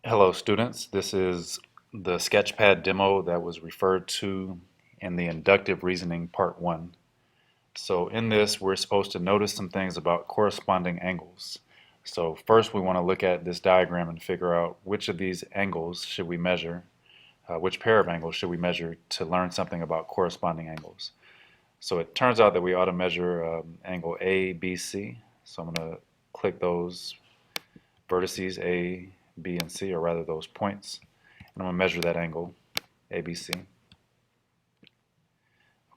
Hello students, this is the Sketchpad demo that was referred to in the inductive reasoning part 1. So in this we're supposed to notice some things about corresponding angles. So first we want to look at this diagram and figure out which of these angles should we measure, which pair of angles should we measure to learn something about corresponding angles. So it turns out that we ought to measure angle A, B, C. So I'm going to click those vertices A, B, and C, or rather those points, and I'm going to measure that angle, ABC. Okay,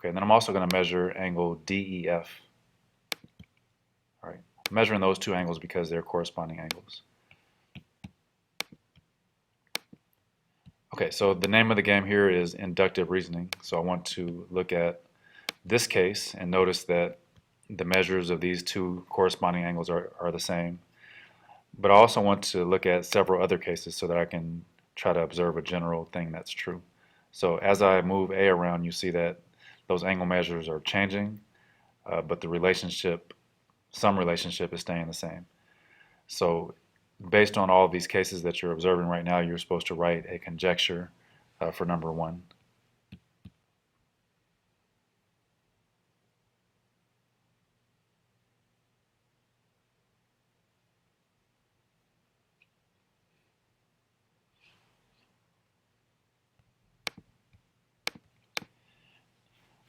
and then I'm also going to measure angle DEF. All right, I'm measuring those two angles because they're corresponding angles. Okay, so the name of the game here is inductive reasoning. So I want to look at this case and notice that the measures of these two corresponding angles are the same. But I also want to look at several other cases so that I can try to observe a general thing that's true. So as I move A around, you see that those angle measures are changing, but the relationship, some relationship is staying the same. So based on all of these cases that you're observing right now, you're supposed to write a conjecture for number 1.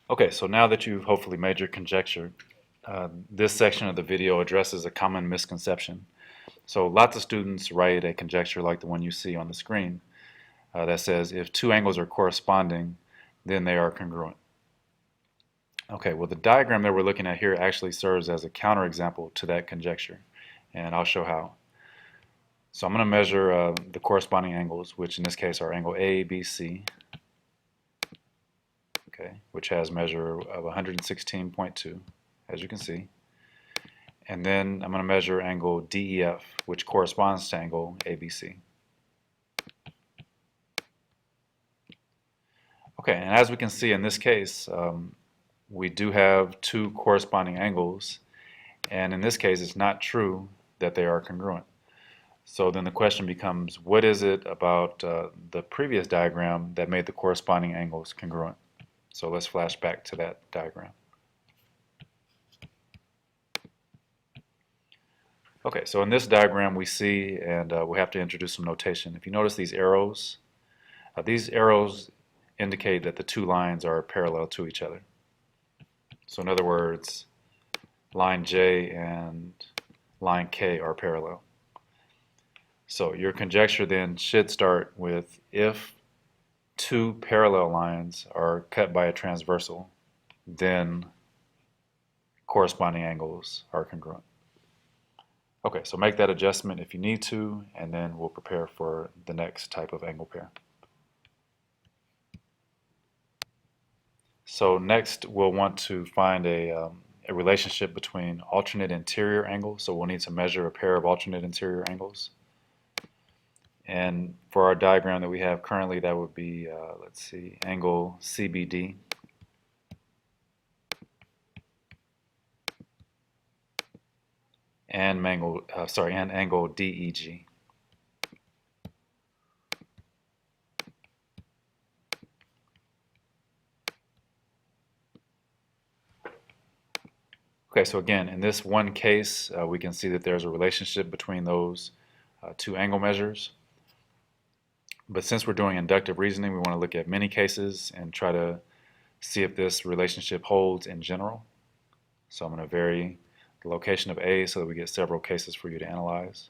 Okay, so now that you've hopefully made your conjecture, this section of the video addresses a common misconception. So lots of students write a conjecture like the one you see on the screen that says if two angles are corresponding, then they are congruent. Okay, well the diagram that we're looking at here actually serves as a counterexample to that conjecture, and I'll show how. So I'm going to measure the corresponding angles, which in this case are angle A, B, C, okay, which has measure of 116.2, as you can see. And then I'm going to measure angle DEF, which corresponds to angle ABC. Okay, and as we can see in this case, we do have two corresponding angles, and in this case it's not true that they are congruent. So then the question becomes, what is it about the previous diagram that made the corresponding angles congruent? So let's flash back to that diagram. Okay, so in this diagram we see, and we have to introduce some notation. If you notice these arrows indicate that the two lines are parallel to each other. So in other words, line J and line K are parallel. So your conjecture then should start with if two parallel lines are cut by a transversal, then corresponding angles are congruent. Okay, so make that adjustment if you need to, and then we'll prepare for the next type of angle pair. So next we'll want to find a relationship between alternate interior angles. So we'll need to measure a pair of alternate interior angles. And for our diagram that we have currently, that would be, let's see, angle CBD. And angle DEG. Okay, so again, in this one case, we can see that there's a relationship between those two angle measures. But since we're doing inductive reasoning, we want to look at many cases and try to see if this relationship holds in general. So I'm going to vary the location of A so that we get several cases for you to analyze.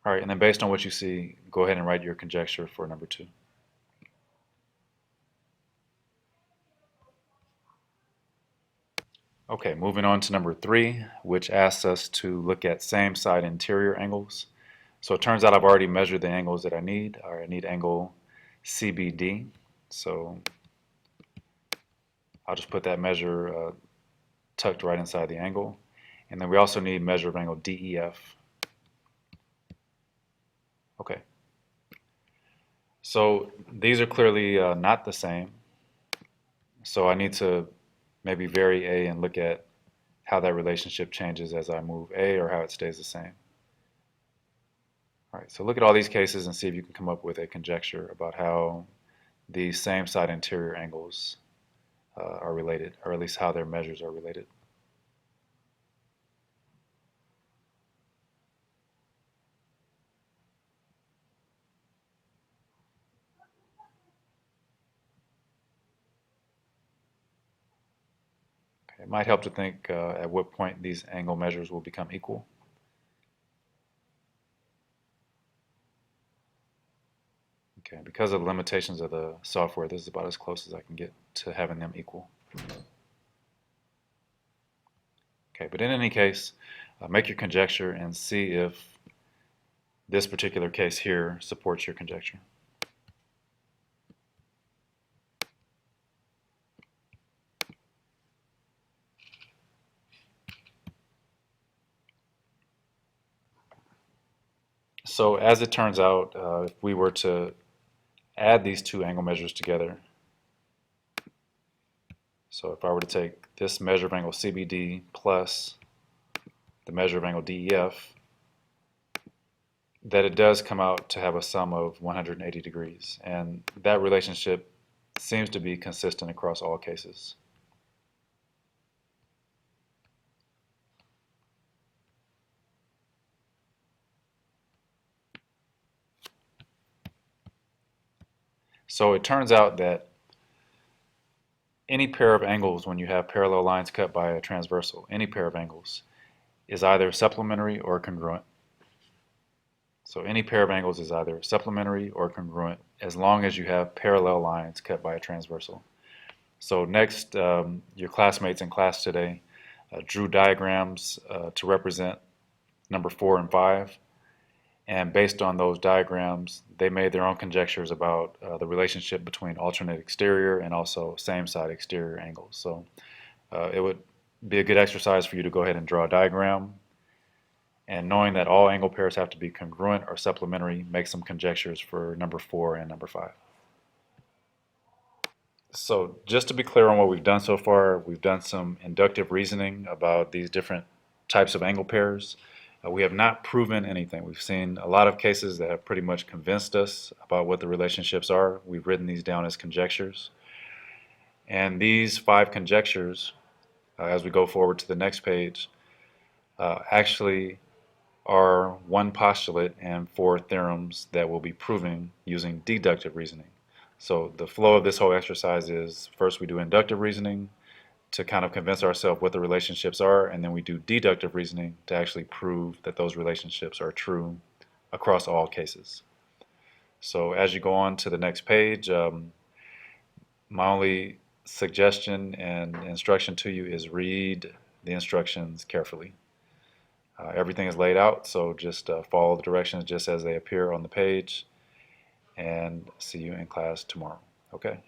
All right, and then based on what you see, go ahead and write your conjecture for number 2. Okay, moving on to number 3, which asks us to look at same side interior angles. So it turns out I've already measured the angles that I need. All right, I need angle CBD. So I'll just put that measure tucked right inside the angle. And then we also need measure of angle DEF. Okay. So these are clearly not the same. So I need to maybe vary A and look at how that relationship changes as I move A or how it stays the same. All right, so look at all these cases and see if you can come up with a conjecture about how these same side interior angles are related, or at least how their measures are related. Okay, it might help to think at what point these angle measures will become equal. Okay, because of the limitations of the software, this is about as close as I can get to having them equal. Okay, but in any case, make your conjecture and see if this particular case here supports your conjecture. So as it turns out, if we were to add these two angle measures together, so if I were to take this measure of angle CBD plus the measure of angle DEF, that it does come out to have a sum of 180 degrees. And that relationship seems to be consistent across all cases. So it turns out that any pair of angles, when you have parallel lines cut by a transversal, any pair of angles, is either supplementary or congruent. So any pair of angles is either supplementary or congruent as long as you have parallel lines cut by a transversal. So next, your classmates in class today drew diagrams to represent number 4 and 5. And based on those diagrams, they made their own conjectures about the relationship between alternate exterior and also same side exterior angles. So it would be a good exercise for you to go ahead and draw a diagram. And knowing that all angle pairs have to be congruent or supplementary, make some conjectures for number 4 and number 5. So just to be clear on what we've done so far, we've done some inductive reasoning about these different types of angle pairs. We have not proven anything. We've seen a lot of cases that have pretty much convinced us about what the relationships are. We've written these down as conjectures. And these 5 conjectures, as we go forward to the next page, actually are one postulate and 4 theorems that we'll be proving using deductive reasoning. So the flow of this whole exercise is first we do inductive reasoning to kind of convince ourselves what the relationships are, and then we do deductive reasoning to actually prove that those relationships are true across all cases. So as you go on to the next page, my only suggestion and instruction to you is read the instructions carefully. Everything is laid out, so just follow the directions just as they appear on the page, and see you in class tomorrow. Okay?